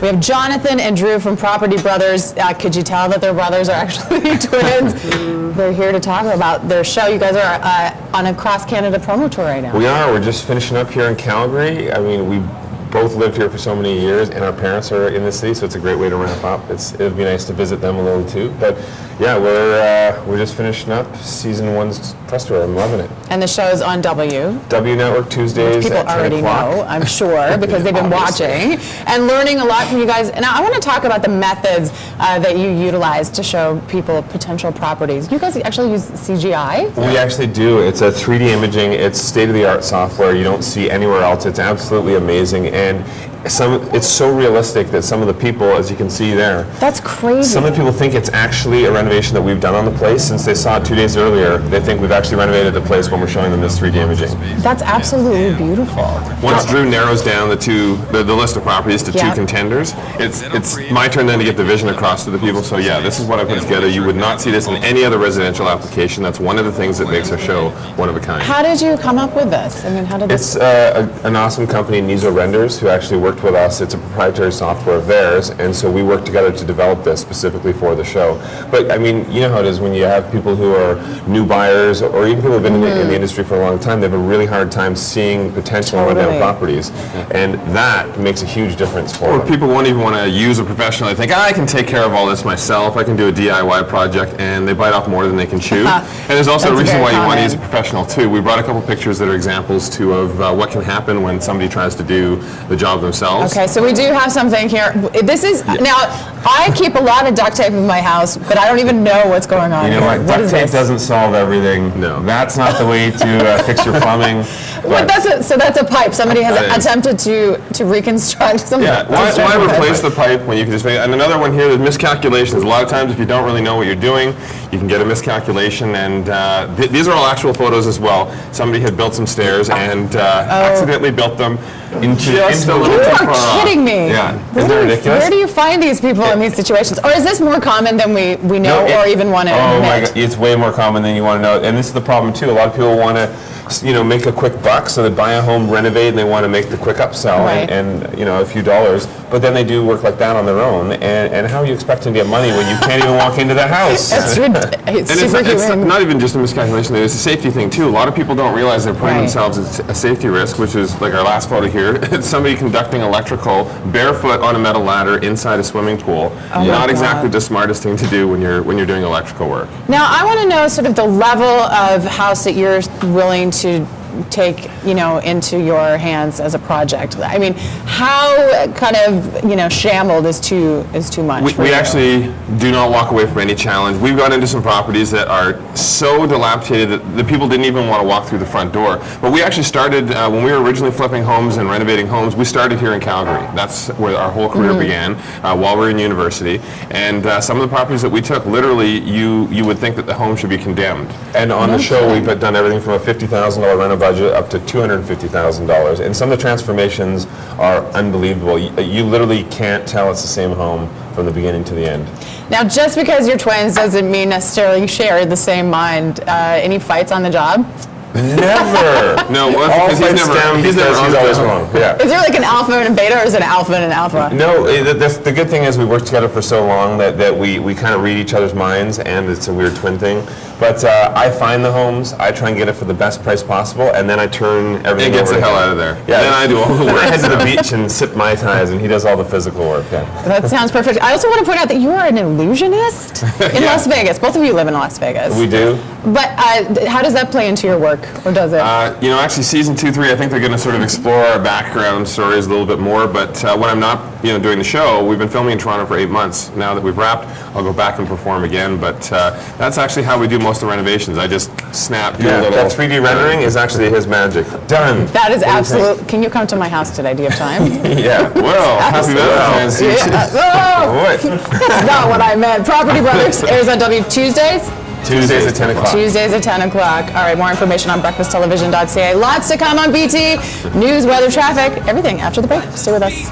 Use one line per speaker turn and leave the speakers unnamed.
We have Jonathan and Drew from Property Brothers. Could you tell that their brothers are actually twins? They're here to talk about their show. You guys are on a cross-Canada promo tour right now.
We are. We're just finishing up here in Calgary. I mean, we both lived here for so many years, and our parents are in the city, so it's a great way to ramp up. It'd be nice to visit them a little too. But yeah, we're just finishing up season 1's press tour. I'm loving it.
And the show's on W
Network Tuesdays
people
at 10
already
o'clock.
know, I'm sure, because they've been watching and learning a lot from you guys. And I want to talk about the methods that you utilize to show people potential properties. You guys actually use CGI?
We actually do. It's a 3D imaging. It's state-of-the-art software you don't see anywhere else. It's absolutely amazing. And it's so realistic that some of the people, as you can see there,
that's crazy.
Some of the people think it's actually a renovation that we've done on the place. Since they saw it 2 days earlier, they think we've actually renovated the place when we're showing them this 3D imaging.
That's absolutely beautiful.
Once Drew narrows down the list of properties to 2 contenders, it's my turn then to get the vision across to the people. So yeah, this is what I put together. You would not see this in any other residential application. That's one of the things that makes our show one of a kind.
How did you come up with this? I mean, how did this?
It's an awesome company, Nizo Renders, who actually worked with us. It's a proprietary software of theirs, and so we worked together to develop this specifically for the show. But I mean, you know how it is when you have people who are new buyers, or even people who've been in the industry for a long time. They have a really hard time seeing potential in rundown properties, and that makes a huge difference for them. People won't even want to use a professional. They think, I can take care of all this myself. I can do a DIY project, and they bite off more than they can chew. And there's also a reason why you want to use a professional too. We brought a couple pictures that are examples too of what can happen when somebody tries to do the job themselves.
Okay, so we do have something here. This is, now, I keep a lot of duct tape in my house, but I don't even know what's going on.
You know what? Duct tape doesn't solve everything. No. That's not the way to fix your plumbing.
But so that's a pipe. Somebody has attempted to reconstruct something.
Yeah, why replace the pipe when you can just make it? And another one here, there's miscalculations. A lot of times if you don't really know what you're doing, you can get a miscalculation, and these are all actual photos as well. Somebody had built some stairs and accidentally built them into the little
You are kidding me.
Yeah. Isn't that ridiculous?
Where do you find these people in these situations? Or is this more common than we know or even want to admit?
Oh my God, it's way more common than you want to know. And this is the problem too. A lot of people want to, make a quick buck, so they buy a home, renovate, and they want to make the quick upsell and a few dollars. But then they do work like that on their own. And how are you expecting to get money when you can't even walk into that house?
It's
not even just a miscalculation. It's a safety thing too. A lot of people don't realize they're putting themselves at a safety risk, which is like our last photo here. It's somebody conducting electrical barefoot on a metal ladder inside a swimming pool. Not exactly the smartest thing to do when you're doing electrical work.
Now, I want to know sort of the level of house that you're willing to take, into your hands as a project. I mean, how kind of, shambled is too much?
We actually do not walk away from any challenge. We've gone into some properties that are so dilapidated that the people didn't even want to walk through the front door. But we actually started, when we were originally flipping homes and renovating homes, we started here in Calgary. That's where our whole career began, while we were in university. And some of the properties that we took, literally, you would think that the home should be condemned. And on the show, we've done everything from a $50,000 rental budget up to $250,000, and some of the transformations are unbelievable. You literally can't tell it's the same home from the beginning to the end.
Now, just because you're twins doesn't mean necessarily you share the same mind. Any fights on the job?
Never. No, well, he's always wrong. Yeah.
Is there like an alpha and a beta, or is it an alpha and an alpha?
No, the good thing is we worked together for so long that we kind of read each other's minds, and it's a weird twin thing. But I find the homes, I try and get it for the best price possible, and then I turn everything over. It gets the hell out of there. Yeah. Then I do all the work. I head to the beach and sip Mai Tais, and he does all the physical work. Yeah.
That sounds perfect. I also want to point out that you are an illusionist in Las Vegas. Both of you live in Las Vegas.
We do.
But how does that play into your work, or does it?
Actually, season 2, 3, I think they're going to sort of explore our background stories a little bit more. But when I'm not, doing the show, we've been filming in Toronto for 8 months. Now that we've wrapped, I'll go back and perform again. But that's actually how we do most of the renovations. I just snap. That 3D rendering is actually his magic. Done.
That is absolute. Can you come to my house today? Do you have time?
Yeah. Well, happy Valentine's Day.
That's not what I meant. Property Brothers airs on W Tuesdays.
Tuesdays at 10 o'clock.
Tuesdays at 10 o'clock. All right, more information on breakfasttelevision.ca. Lots to come on BT. News, weather, traffic, everything after the break. Stay with us.